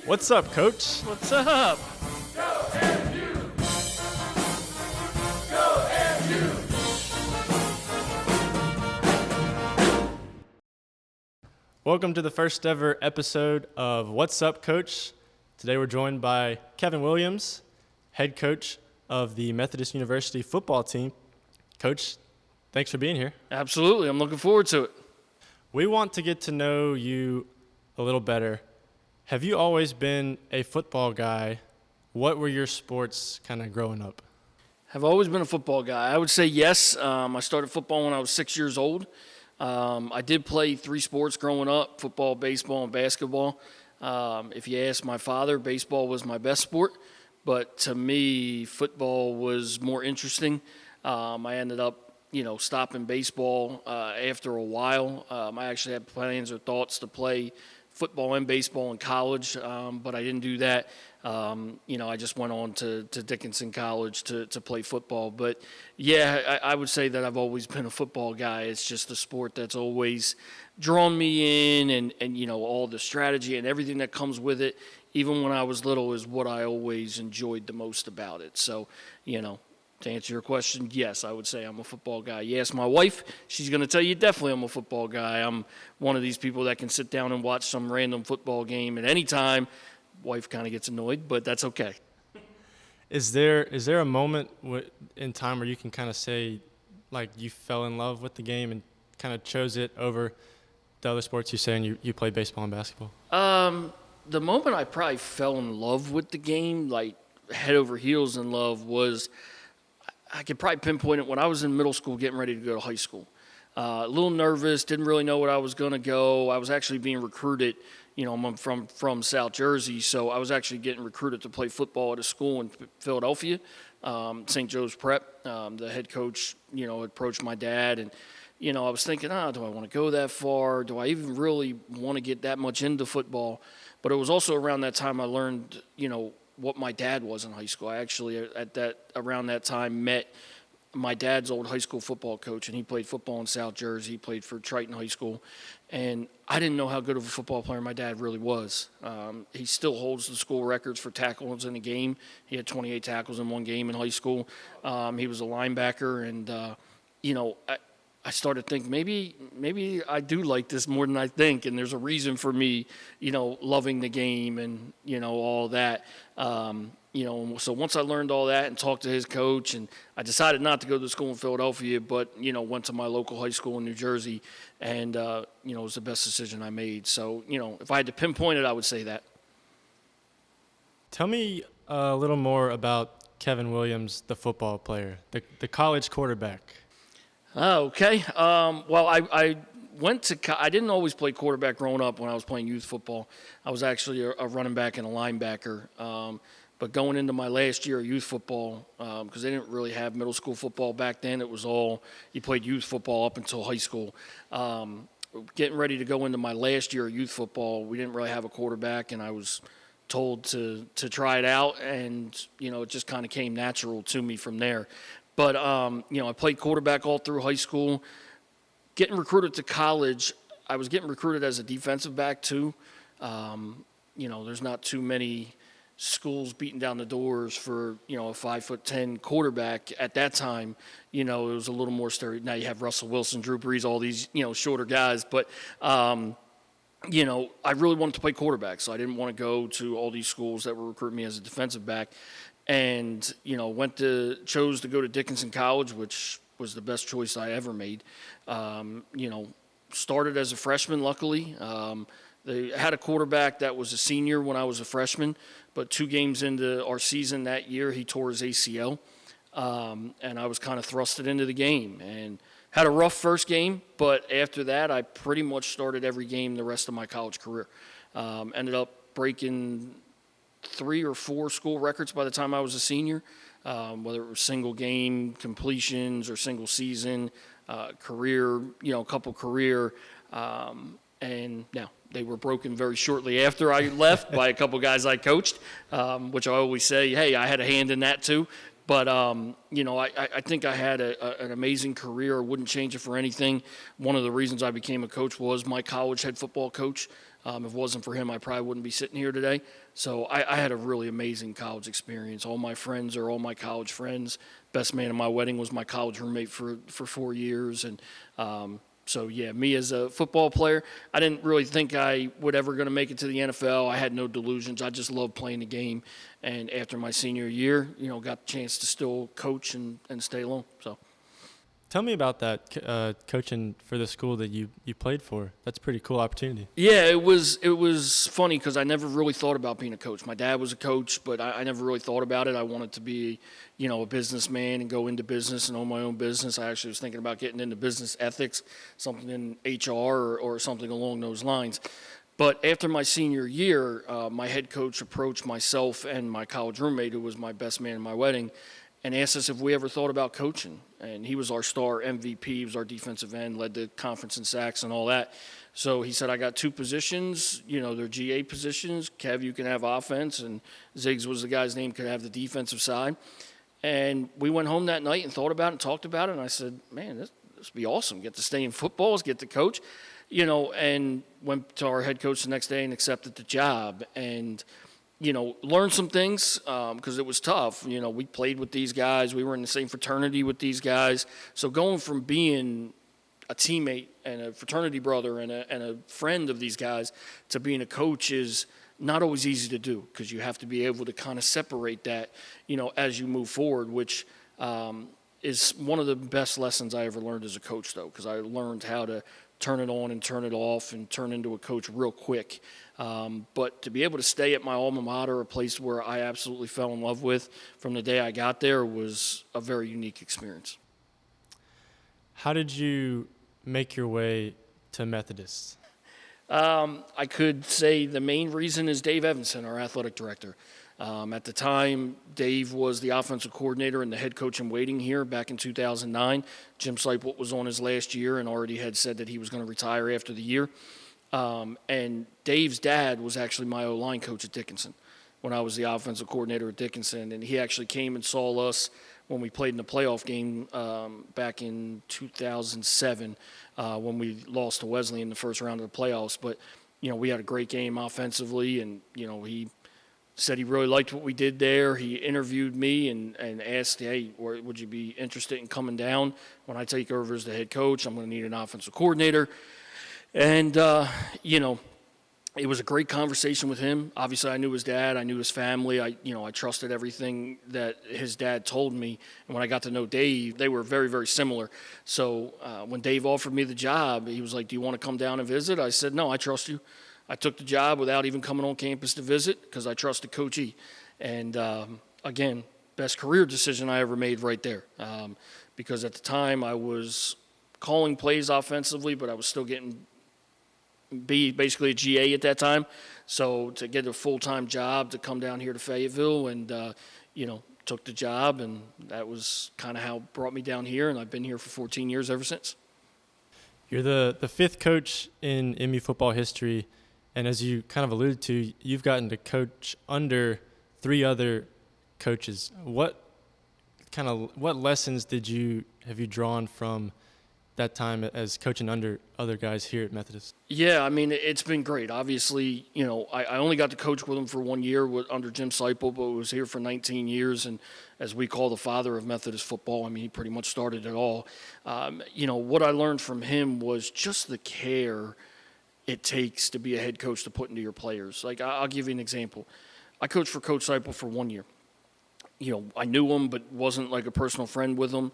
What's up, Coach? What's up? Welcome to the first ever episode of What's Up, Coach? Today we're joined by Keven Williams, head coach of the Methodist University football team. Coach, thanks for being here. Absolutely. I'm looking forward to it. We want to get to know you a little better. Have you always been a football guy? What were your sports kind of growing up? Have always been a football guy. I would say yes. I started football when I was 6 years old. I did play three sports growing up, football, baseball, and basketball. If you ask my father, baseball was my best sport. But to me, football was more interesting. I ended up, stopping baseball after a while. I actually had plans or thoughts to play football and baseball in college, but I didn't do that. I just went on to Dickinson College to play football. But, yeah, I would say that I've always been a football guy. It's just a sport that's always drawn me in and all the strategy and everything that comes with it, even when I was little, is what I always enjoyed the most about it. So, to answer your question, yes, I would say I'm a football guy. You ask my wife, she's going to tell you definitely I'm a football guy. I'm one of these people that can sit down and watch some random football game at any time. Wife kind of gets annoyed, but that's okay. Is there a moment in time where you can kind of say, like, you fell in love with the game and kind of chose it over the other sports you say, and you play baseball and basketball? The moment I probably fell in love with the game, like head over heels in love, was I could probably pinpoint it when I was in middle school getting ready to go to high school. A little nervous, didn't really know what I was going to go. I was actually being recruited. I'm from South Jersey, so I was actually getting recruited to play football at a school in Philadelphia, St. Joe's Prep. The head coach, approached my dad, and, I was thinking, do I want to go that far? Do I even really want to get that much into football? But it was also around that time I learned, what my dad was in high school. I actually, around that time, met my dad's old high school football coach, and he played football in South Jersey. He played for Triton High School, and I didn't know how good of a football player my dad really was. He still holds the school records for tackles in a game. He had 28 tackles in one game in high school. He was a linebacker, and I started thinking maybe I do like this more than I think, and there's a reason for me, loving the game and all that. So once I learned all that and talked to his coach, and I decided not to go to school in Philadelphia, but went to my local high school in New Jersey, and it was the best decision I made. So if I had to pinpoint it, I would say that. Tell me a little more about Keven Williams, the football player, the college quarterback. Okay. Well, I went to I didn't always play quarterback growing up when I was playing youth football. I was actually a running back and a linebacker. But going into my last year of youth football, because they didn't really have middle school football back then, it was all you played youth football up until high school. Getting ready to go into my last year of youth football, we didn't really have a quarterback, and I was told to try it out, and it just kind of came natural to me from there. But, I played quarterback all through high school. Getting recruited to college, I was getting recruited as a defensive back too. There's not too many schools beating down the doors for, a 5'10" quarterback. At that time, it was a little more stereotypical. Now you have Russell Wilson, Drew Brees, all these, shorter guys. But, I really wanted to play quarterback, so I didn't want to go to all these schools that were recruiting me as a defensive back. And, chose to go to Dickinson College, which was the best choice I ever made. Started as a freshman, luckily. They had a quarterback that was a senior when I was a freshman, but 2 games into our season that year, he tore his ACL. And I was kind of thrusted into the game and had a rough first game, but after that, I pretty much started every game the rest of my college career. Ended up breaking 3 or 4 school records by the time I was a senior, whether it was single game completions or single season, career, a couple career, and now they were broken very shortly after I left by a couple guys I coached, which I always say, hey, I had a hand in that too. But, I think I had an amazing career. I wouldn't change it for anything. One of the reasons I became a coach was my college head football coach. If it wasn't for him, I probably wouldn't be sitting here today. So I had a really amazing college experience. All my friends are all my college friends. Best man at my wedding was my college roommate for 4 years. And so, yeah, me as a football player, I didn't really think I would ever going to make it to the NFL. I had no delusions. I just loved playing the game. And after my senior year, got the chance to still coach and stay along. So. Tell me about that, coaching for the school that you played for. That's a pretty cool opportunity. Yeah, it was funny because I never really thought about being a coach. My dad was a coach, but I never really thought about it. I wanted to be, a businessman and go into business and own my own business. I actually was thinking about getting into business ethics, something in HR or something along those lines. But after my senior year, my head coach approached myself and my college roommate, who was my best man at my wedding, and asked us if we ever thought about coaching. And he was our star MVP. He was our defensive end, led the conference in sacks and all that. So he said, I got 2 positions, they're GA positions. Kev, you can have offense, and Ziggs was the guy's name, could have the defensive side. And we went home that night and thought about it and talked about it, and I said, man, this would be awesome. Get to stay in football, get to coach, and went to our head coach the next day and accepted the job. And learn some things because it was tough. We played with these guys. We were in the same fraternity with these guys. So going from being a teammate and a fraternity brother and a friend of these guys to being a coach is not always easy to do because you have to be able to kind of separate that, as you move forward, which is one of the best lessons I ever learned as a coach, though, because I learned how to turn it on and turn it off and turn into a coach real quick. But to be able to stay at my alma mater, a place where I absolutely fell in love with from the day I got there, was a very unique experience. How did you make your way to Methodist? I could say the main reason is Dave Evanson, our athletic director. At the time, Dave was the offensive coordinator and the head coach in waiting here back in 2009. Jim Seipel was on his last year and already had said that he was going to retire after the year. And Dave's dad was actually my O-line coach at Dickinson when I was the offensive coordinator at Dickinson. And he actually came and saw us when we played in the playoff game back in 2007 when we lost to Wesley in the first round of the playoffs. But, we had a great game offensively, and, he said he really liked what we did there. He interviewed me and asked, hey, would you be interested in coming down? When I take over as the head coach, I'm going to need an offensive coordinator. And, it was a great conversation with him. Obviously, I knew his dad. I knew his family. I trusted everything that his dad told me. And when I got to know Dave, they were very, very similar. So when Dave offered me the job, he was like, do you want to come down and visit? I said, no, I trust you. I took the job without even coming on campus to visit because I trusted Coach E. And, again, best career decision I ever made right there. Because at the time I was calling plays offensively, but I was still getting basically a GA at that time. So to get a full-time job to come down here to Fayetteville and, took the job, and that was kind of how it brought me down here, and I've been here for 14 years ever since. You're the 5th coach in MU football history, and as you kind of alluded to, you've gotten to coach under 3 other coaches. What lessons have you drawn from that time as coaching under other guys here at Methodist? Yeah, I mean, it's been great. Obviously, I only got to coach with him for 1 year under Jim Seipel, but was here for 19 years, and as we call the father of Methodist football, I mean, he pretty much started it all. What I learned from him was just the care it takes to be a head coach to put into your players. Like, I'll give you an example. I coached for Coach Seipel for 1 year. I knew him, but wasn't like a personal friend with him.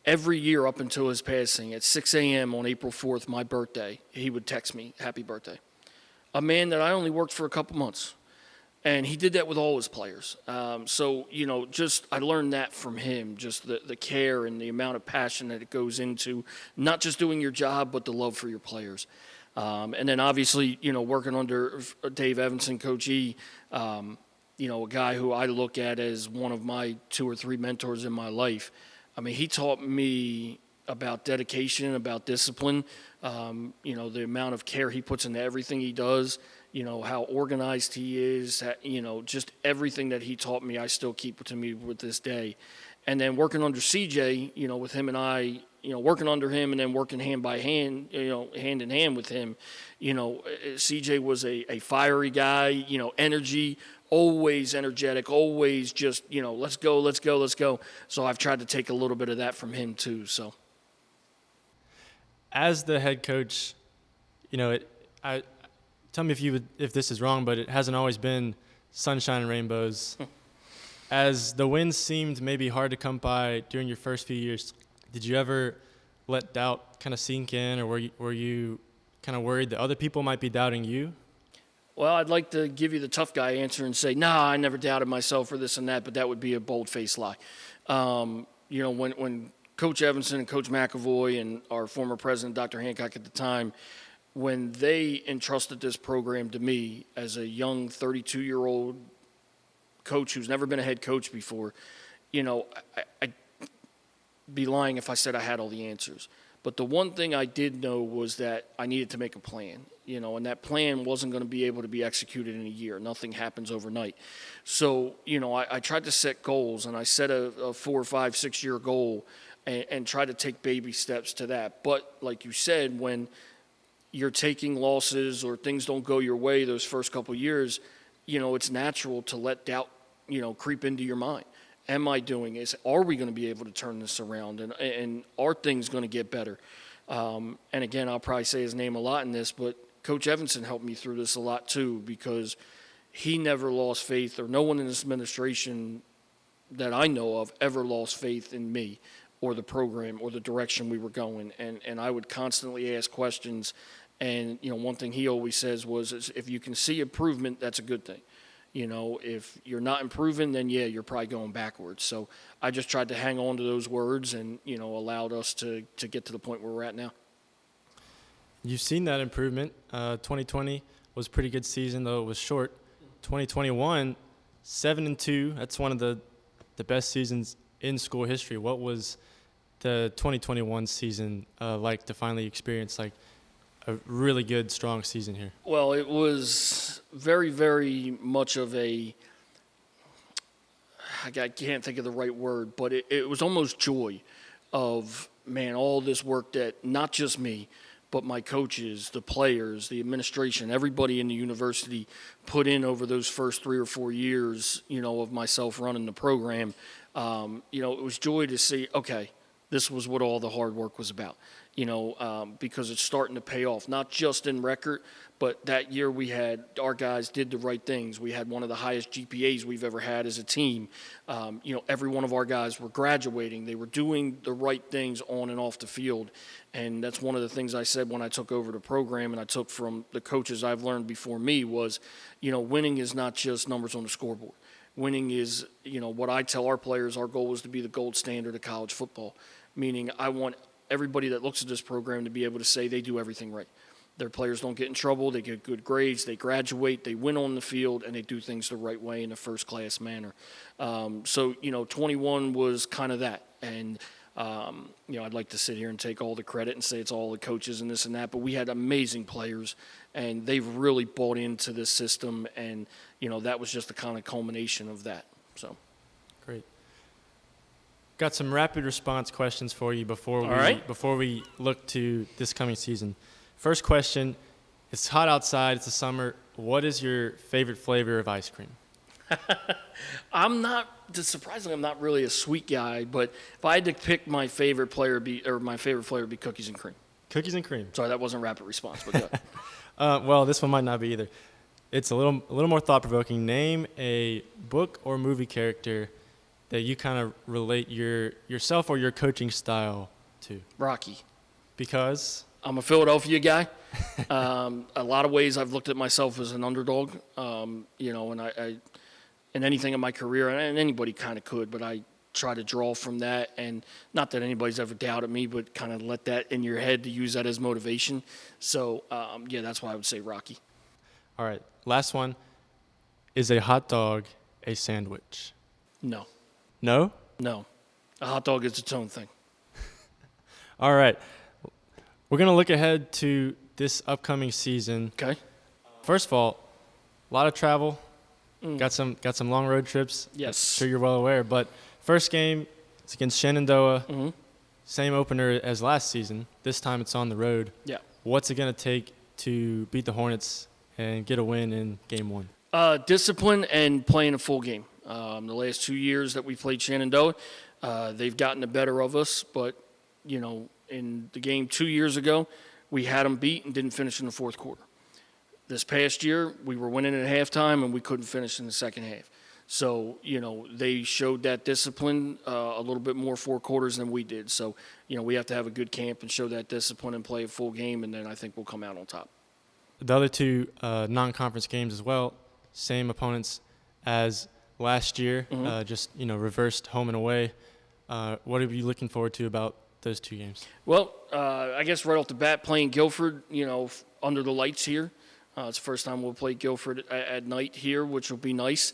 Every year up until his passing, at 6 a.m. on April 4th, my birthday, he would text me, happy birthday. A man that I only worked for a couple months. And he did that with all his players. So, I learned that from him, just the care and the amount of passion that it goes into not just doing your job, but the love for your players. And then obviously, working under Dave Evanson, Coach E, a guy who I look at as one of my 2 or 3 mentors in my life. I mean, he taught me about dedication, about discipline, the amount of care he puts into everything he does, how organized he is, just everything that he taught me I still keep to me with this day. And then working under CJ, with him and I working under him and then working hand by hand, hand in hand with him, CJ was a fiery guy, energy, always energetic, always just, let's go, let's go, let's go. So I've tried to take a little bit of that from him too. So as the head coach, tell me if this is wrong, but it hasn't always been sunshine and rainbows. As the wins seemed maybe hard to come by during your first few years, did you ever let doubt kind of sink in, or were you kind of worried that other people might be doubting you? Well, I'd like to give you the tough guy answer and say, nah, I never doubted myself or this and that, but that would be a bold-faced lie. When Coach Evanson and Coach McAvoy and our former president, Dr. Hancock at the time, when they entrusted this program to me as a young 32-year-old coach who's never been a head coach before, I'd be lying if I said I had all the answers. But the one thing I did know was that I needed to make a plan, and that plan wasn't going to be able to be executed in a year. Nothing happens overnight. So, I tried to set goals, and I set a 4, 5, 6 year goal and try to take baby steps to that. But like you said, when you're taking losses or things don't go your way those first couple of years, it's natural to let doubt, creep into your mind. Am I doing this? Are we going to be able to turn this around? And are things going to get better? And again, I'll probably say his name a lot in this, but Coach Evanson helped me through this a lot too, because he never lost faith, or no one in this administration that I know of ever lost faith in me or the program or the direction we were going. And I would constantly ask questions. And, one thing he always says was, if you can see improvement, that's a good thing. If you're not improving, then, yeah, you're probably going backwards. So I just tried to hang on to those words and, allowed us to get to the point where we're at now. You've seen that improvement. 2020 was a pretty good season, though it was short. 2021, 7-2. That's one of the best seasons in school history. What was the 2021 season like to finally experience, like, a really good, strong season here? Well, it was very, very much of I can't think of the right word, but it was almost joy of, man, all this work that not just me, but my coaches, the players, the administration, everybody in the university put in over those first 3 or 4 years, of myself running the program. It was joy to see, okay, this was what all the hard work was about. Because it's starting to pay off, not just in record, but that year our guys did the right things. We had one of the highest GPAs we've ever had as a team. Every one of our guys were graduating. They were doing the right things on and off the field. And that's one of the things I said when I took over the program, and I took from the coaches I've learned before me was, winning is not just numbers on the scoreboard. Winning is, what I tell our players, our goal is to be the gold standard of college football, meaning I want everybody that looks at this program to be able to say they do everything right. Their players don't get in trouble, they get good grades, they graduate, they win on the field, and they do things the right way in a first-class manner. 21 was kind of that. And, I'd like to sit here and take all the credit and say it's all the coaches and this and that, but we had amazing players, and they've really bought into this system, and, that was just the kind of culmination of that. So, great. Got some rapid response questions for you before we look to this coming season. First question, it's hot outside, it's the summer. What is your favorite flavor of ice cream? Surprisingly, I'm not really a sweet guy, but if I had to pick my favorite flavor would be cookies and cream. Cookies and cream. Sorry, that wasn't a rapid response, but go ahead. Well, this one might not be either. It's a little more thought-provoking. Name a book or movie character that you kind of relate yourself or your coaching style to. Rocky. Because? I'm a Philadelphia guy. A lot of ways I've looked at myself as an underdog, and I in anything in my career, and anybody kind of could, but I try to draw from that, and not that anybody's ever doubted me, but kind of let that in your head to use that as motivation. So, that's why I would say Rocky. All right, last one. Is a hot dog a sandwich? No. No? No. A hot dog is its own thing. All right. We're going to look ahead to this upcoming season. Okay. First of all, a lot of travel. Got some long road trips. Yes. I'm sure you're well aware. But first game is against Shenandoah. Mm-hmm. same opener as last season. This time it's on the road. Yeah. What's it going to take to beat the Hornets and get a win in game one? Discipline and playing a full game. The last 2 years that we played Shenandoah, they've gotten the better of us. But, in the game 2 years ago, we had them beat and didn't finish in the fourth quarter. This past year, we were winning at halftime and we couldn't finish in the second half. So, they showed that discipline a little bit more 4 quarters than we did. So, we have to have a good camp and show that discipline and play a full game, and then I think we'll come out on top. The other two non-conference games as well, same opponents as last year, just, reversed home and away. What are you looking forward to about those 2 games? Well, I guess right off the bat, playing Guilford, under the lights here. It's the first time we'll play Guilford at night here, which will be nice.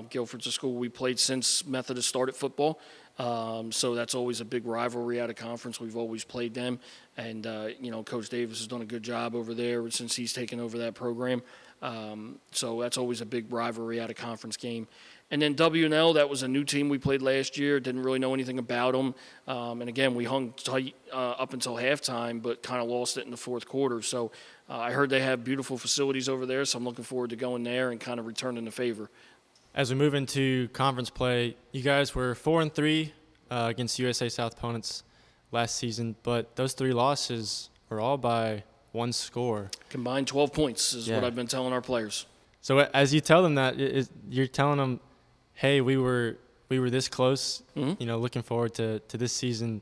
Guilford's a school we played since Methodist started football. So that's always a big rivalry out of conference. We've always played them. And, Coach Davis has done a good job over there since he's taken over that program. So that's always a big rivalry out of conference game. And then W&L, that was a new team we played last year. Didn't really know anything about them. And, again, we hung tight up until halftime, but kind of lost it in the fourth quarter. So I heard they have beautiful facilities over there, so I'm looking forward to going there and kind of returning the favor. As we move into conference play, you guys were 4-3 against USA South opponents last season, but those 3 losses were all by 1 score. Combined 12 points is what I've been telling our players. So as you tell them that, you're telling them, hey, we were this close, looking forward to this season.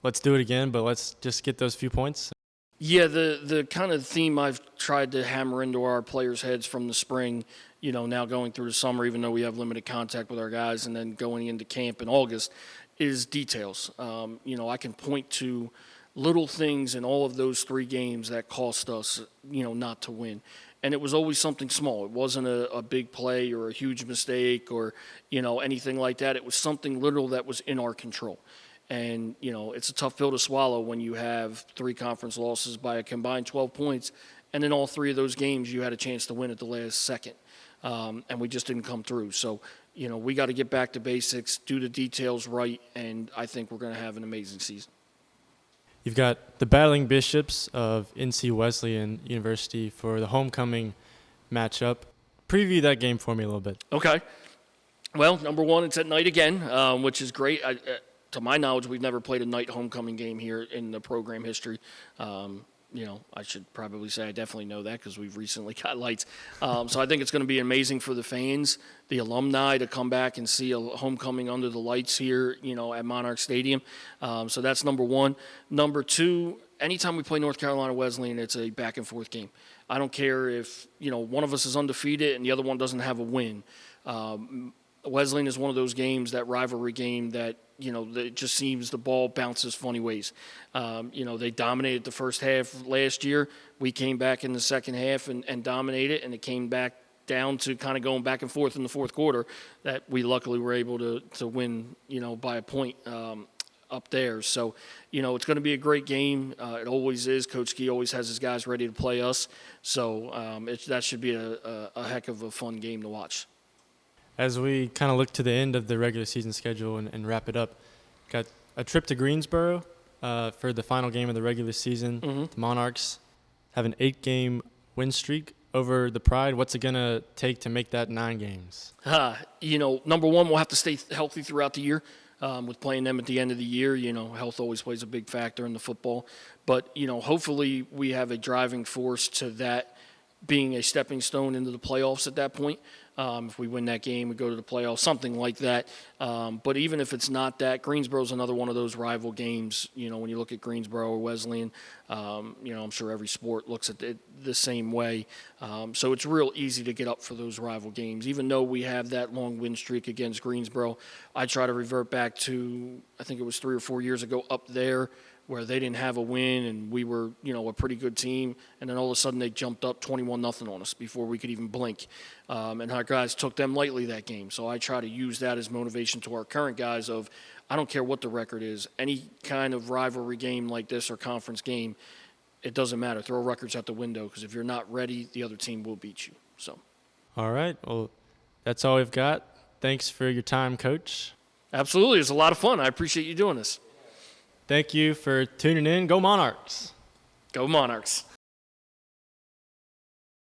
Let's do it again, but let's just get those few points. Yeah, the kind of theme I've tried to hammer into our players' heads from the spring, now going through the summer, even though we have limited contact with our guys, and then going into camp in August, is details. I can point to little things in all of those 3 games that cost us, not to win. And it was always something small. It wasn't a big play or a huge mistake or, anything like that. It was something little that was in our control. And, it's a tough pill to swallow when you have 3 conference losses by a combined 12 points. And in all 3 of those games, you had a chance to win at the last second. And we just didn't come through. So, we got to get back to basics, do the details right, and I think we're going to have an amazing season. You've got the battling Bishops of NC Wesleyan University for the homecoming matchup. Preview that game for me a little bit. Okay. Well, number one, it's at night again, which is great. To my knowledge, we've never played a night homecoming game here in the program history. I should probably say I definitely know that because we've recently got lights. So I think it's going to be amazing for the fans, the alumni, to come back and see a homecoming under the lights here, at Monarch Stadium. So that's number one. Number two, anytime we play North Carolina Wesleyan, it's a back-and-forth game. I don't care if, one of us is undefeated and the other one doesn't have a win. Wesleyan is one of those games, that rivalry game that, it just seems the ball bounces funny ways. They dominated the first half last year. We came back in the second half and dominated, and it came back down to kind of going back and forth in the fourth quarter that we luckily were able to win, by a point up there. So, it's going to be a great game. It always is. Coach Key always has his guys ready to play us. So that should be a heck of a fun game to watch. As we kind of look to the end of the regular season schedule and wrap it up, got a trip to Greensboro for the final game of the regular season. Mm-hmm. The Monarchs have an 8-game win streak over the Pride. What's it going to take to make that 9 games? Number one, we'll have to stay healthy throughout the year. With playing them at the end of the year, health always plays a big factor in the football. But, hopefully we have a driving force to that being a stepping stone into the playoffs at that point. If we win that game, we go to the playoffs, something like that. But even if it's not that, Greensboro's another one of those rival games. When you look at Greensboro or Wesleyan, I'm sure every sport looks at it the same way. So it's real easy to get up for those rival games. Even though we have that long win streak against Greensboro, I try to revert back to, I think it was 3 or 4 years ago up there, where they didn't have a win and we were, a pretty good team. And then all of a sudden they jumped up 21-0 on us before we could even blink. And our guys took them lightly that game. So I try to use that as motivation to our current guys of, I don't care what the record is, any kind of rivalry game like this or conference game, it doesn't matter. Throw records out the window because if you're not ready, the other team will beat you. So. All right. Well, that's all we've got. Thanks for your time, Coach. Absolutely. It was a lot of fun. I appreciate you doing this. Thank you for tuning in. Go Monarchs. Go Monarchs.